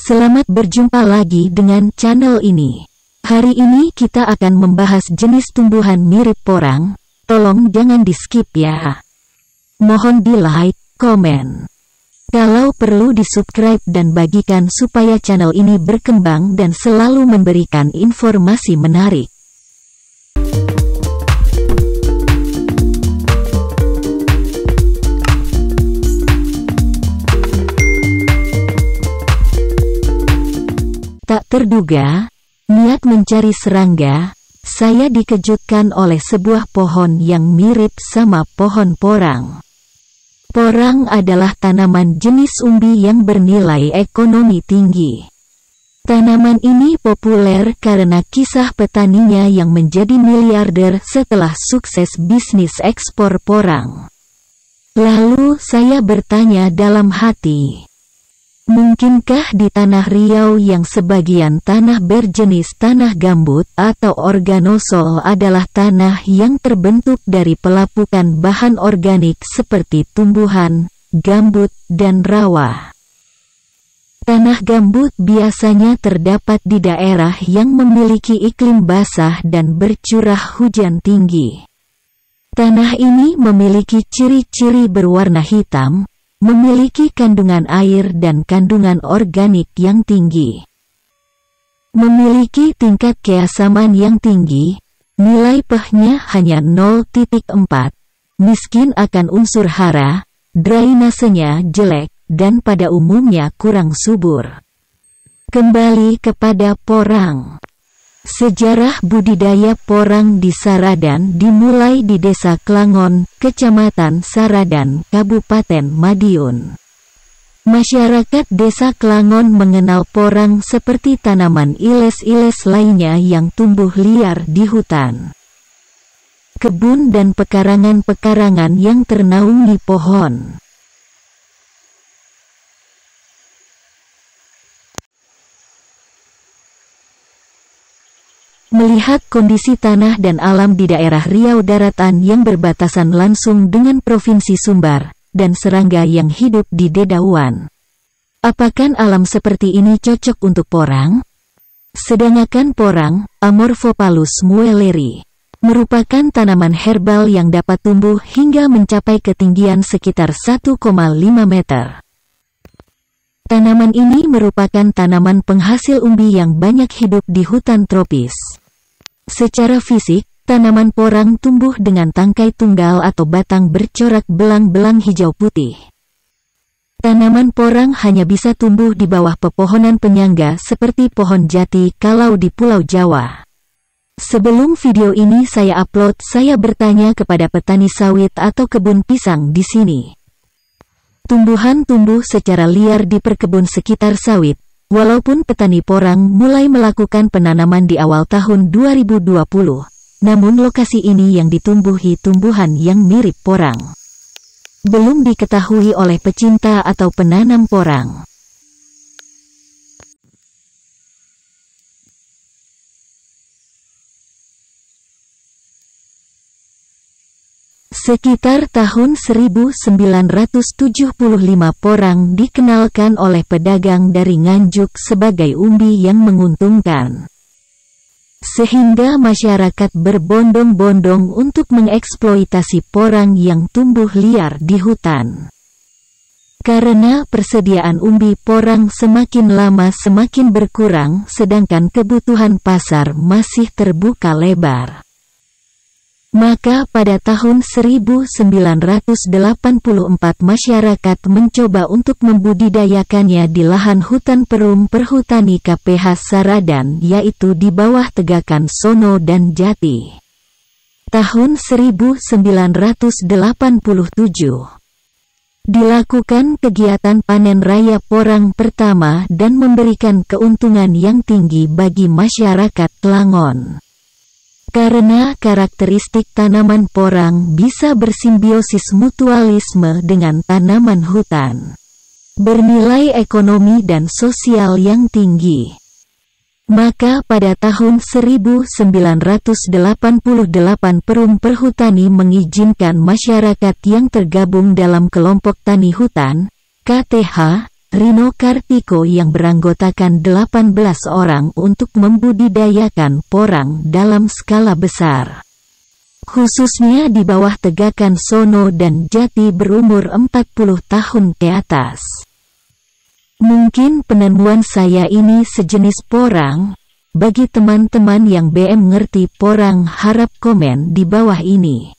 Selamat berjumpa lagi dengan channel ini. Hari ini kita akan membahas jenis tumbuhan mirip porang. Tolong jangan di skip ya. Mohon di like, komen. Kalau perlu di subscribe dan bagikan supaya channel ini berkembang dan selalu memberikan informasi menarik. Tak terduga, niat mencari serangga, saya dikejutkan oleh sebuah pohon yang mirip sama pohon porang. Porang adalah tanaman jenis umbi yang bernilai ekonomi tinggi. Tanaman ini populer karena kisah petaninya yang menjadi miliarder setelah sukses bisnis ekspor porang. Lalu saya bertanya dalam hati, mungkinkah di tanah Riau yang sebagian tanah berjenis tanah gambut atau organosol adalah tanah yang terbentuk dari pelapukan bahan organik seperti tumbuhan, gambut, dan rawa? Tanah gambut biasanya terdapat di daerah yang memiliki iklim basah dan bercurah hujan tinggi. Tanah ini memiliki ciri-ciri berwarna hitam, memiliki kandungan air dan kandungan organik yang tinggi. Memiliki tingkat keasaman yang tinggi, nilai pH-nya hanya 0,4, miskin akan unsur hara, drainasenya jelek, dan pada umumnya kurang subur. Kembali kepada porang. Sejarah budidaya porang di Saradan dimulai di Desa Klangon, Kecamatan Saradan, Kabupaten Madiun. Masyarakat Desa Klangon mengenal porang seperti tanaman iles-iles lainnya yang tumbuh liar di hutan. Kebun dan pekarangan-pekarangan yang ternaungi pohon. Melihat kondisi tanah dan alam di daerah Riau Daratan yang berbatasan langsung dengan Provinsi Sumbar, dan serangga yang hidup di dedauan. Apakah alam seperti ini cocok untuk porang? Sedangkan porang, Amorphopalus muelleri, merupakan tanaman herbal yang dapat tumbuh hingga mencapai ketinggian sekitar 1,5 meter. Tanaman ini merupakan tanaman penghasil umbi yang banyak hidup di hutan tropis. Secara fisik, tanaman porang tumbuh dengan tangkai tunggal atau batang bercorak belang-belang hijau putih. Tanaman porang hanya bisa tumbuh di bawah pepohonan penyangga seperti pohon jati kalau di Pulau Jawa. Sebelum video ini saya upload, saya bertanya kepada petani sawit atau kebun pisang di sini. Tumbuhan tumbuh secara liar di perkebun sekitar sawit, walaupun petani porang mulai melakukan penanaman di awal tahun 2020. Namun lokasi ini yang ditumbuhi tumbuhan yang mirip porang. Belum diketahui oleh pecinta atau penanam porang. Sekitar tahun 1975 porang dikenalkan oleh pedagang dari Nganjuk sebagai umbi yang menguntungkan. Sehingga masyarakat berbondong-bondong untuk mengeksploitasi porang yang tumbuh liar di hutan. Karena persediaan umbi porang semakin lama semakin berkurang sedangkan kebutuhan pasar masih terbuka lebar. Maka pada tahun 1984 masyarakat mencoba untuk membudidayakannya di lahan hutan Perum Perhutani KPH Saradan, yaitu di bawah Tegakan Sono dan Jati. Tahun 1987 dilakukan kegiatan panen raya porang pertama dan memberikan keuntungan yang tinggi bagi masyarakat Klangon. Karena karakteristik tanaman porang bisa bersimbiosis mutualisme dengan tanaman hutan. Bernilai ekonomi dan sosial yang tinggi. Maka pada tahun 1988 Perum Perhutani mengizinkan masyarakat yang tergabung dalam kelompok tani hutan, KTH, Rino Kartiko yang beranggotakan 18 orang untuk membudidayakan porang dalam skala besar. Khususnya di bawah tegakan Sono dan Jati berumur 40 tahun ke atas. Mungkin penemuan saya ini sejenis porang. Bagi teman-teman yang BM ngerti porang harap komen di bawah ini.